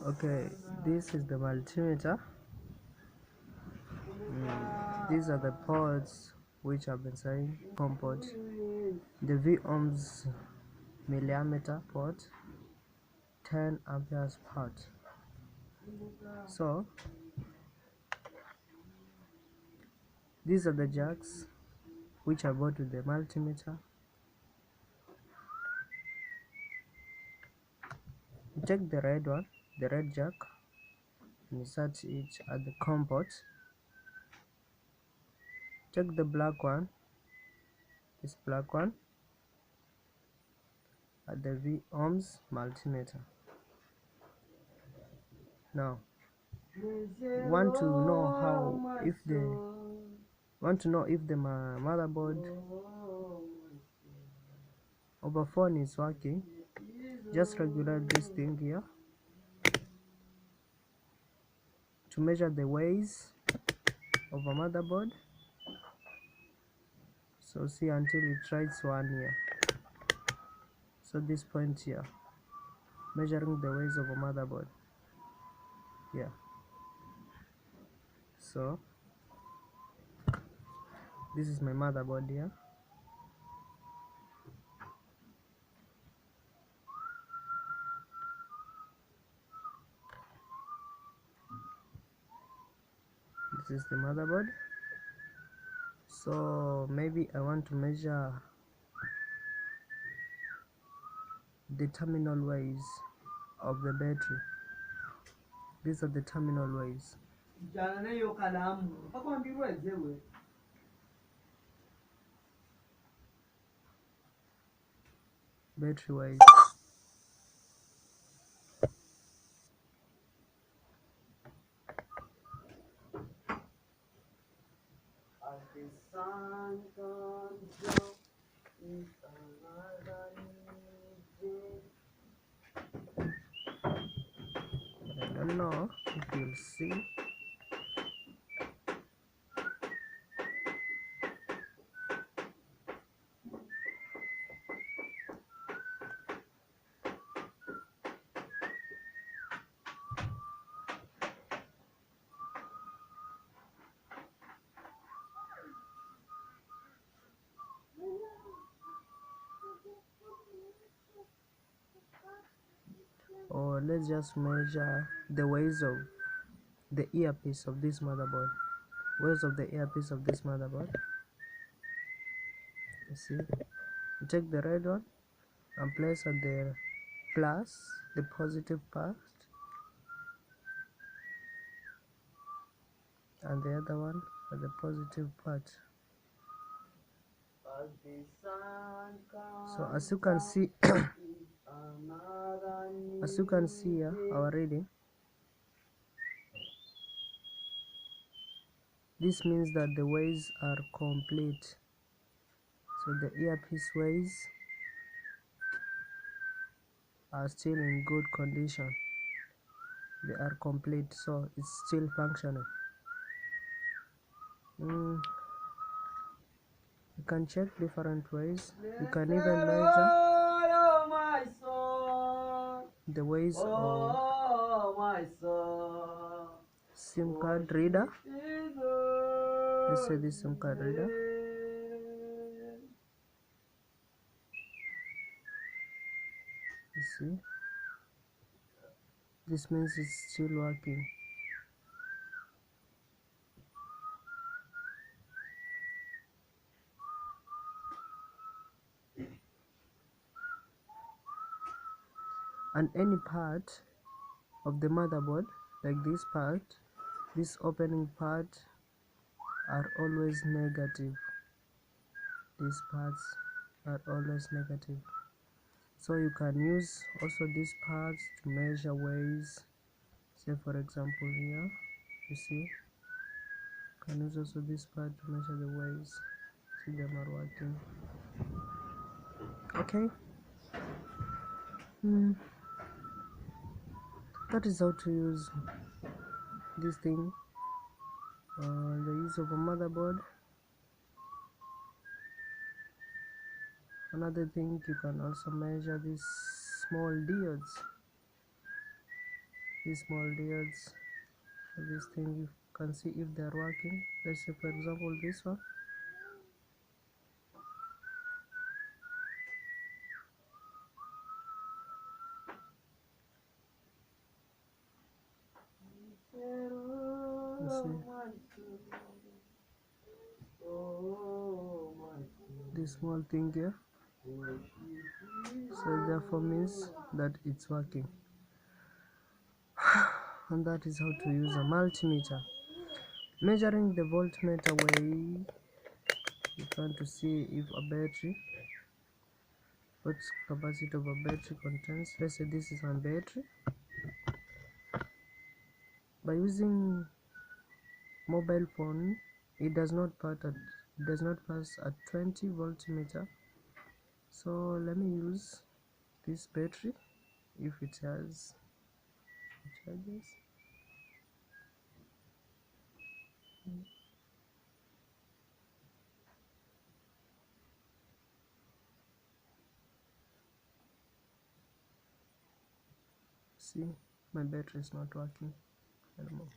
Okay, this is the multimeter. These are the ports which have been saying COM port, the V ohms milliammeter port, 10 amperes port. So these are the jacks which are bought with the multimeter. You take the red one, the red jack, and insert it at the COM port. Take the black one, this black one, at the V ohms multimeter. Now want to know if the motherboard over phone is working. Just regulate this thing here to measure the ways of a motherboard. So see until it writes 1 here. So this point here, measuring the ways of a motherboard. Yeah. So this is my motherboard here. This is the motherboard. So maybe I want to measure the terminal ways of the battery. These are the terminal ways. Battery ways. I don't know if you'll see. Or let's just measure the ways of the earpiece of this motherboard. Ways of the earpiece of this motherboard. You see, you take the red one and place at the plus, the positive part, and the other one at the positive part. So as you can see as you can see here, our reading, this means that the ways are complete. So the earpiece ways are still in good condition. They are complete, so it's still functioning. You can check different ways. You can even measure the ways of SIM card reader. Let's say this SIM card reader. You see, this means it's still working. And any part of the motherboard, like this part, this opening part, are always negative. These parts are always negative. So you can use also these parts to measure ways. Say for example here, you see, you can use also this part to measure the ways. See, them are working. Okay. That is how to use this thing. The use of a motherboard. Another thing, you can also measure these small diodes. these small diodes, this thing, you can see if they are working. Let's say for example this one. You see this small thing here, so therefore means that it's working. And that is how to use a multimeter. Measuring the voltmeter way, you want to see if a battery, what capacity of a battery contains. Let's say this is a battery. By using mobile phone, it does not pass at 20 voltmeter. So let me use this battery if it has charges. See, my battery is not working anymore.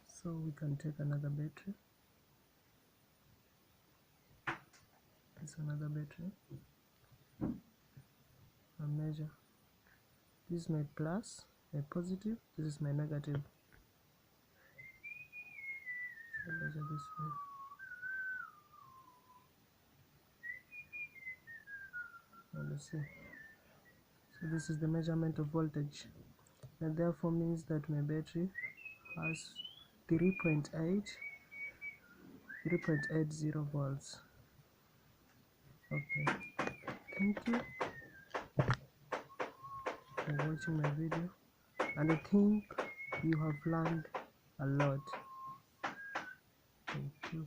So we can take another battery. This is another battery and measure. This is my plus, my positive, this is my negative. So measure this way. Now let's see. So this is the measurement of voltage. That therefore means that my battery has 3.80 volts. Okay, thank you for watching my video, and I think you have learned a lot. Thank you.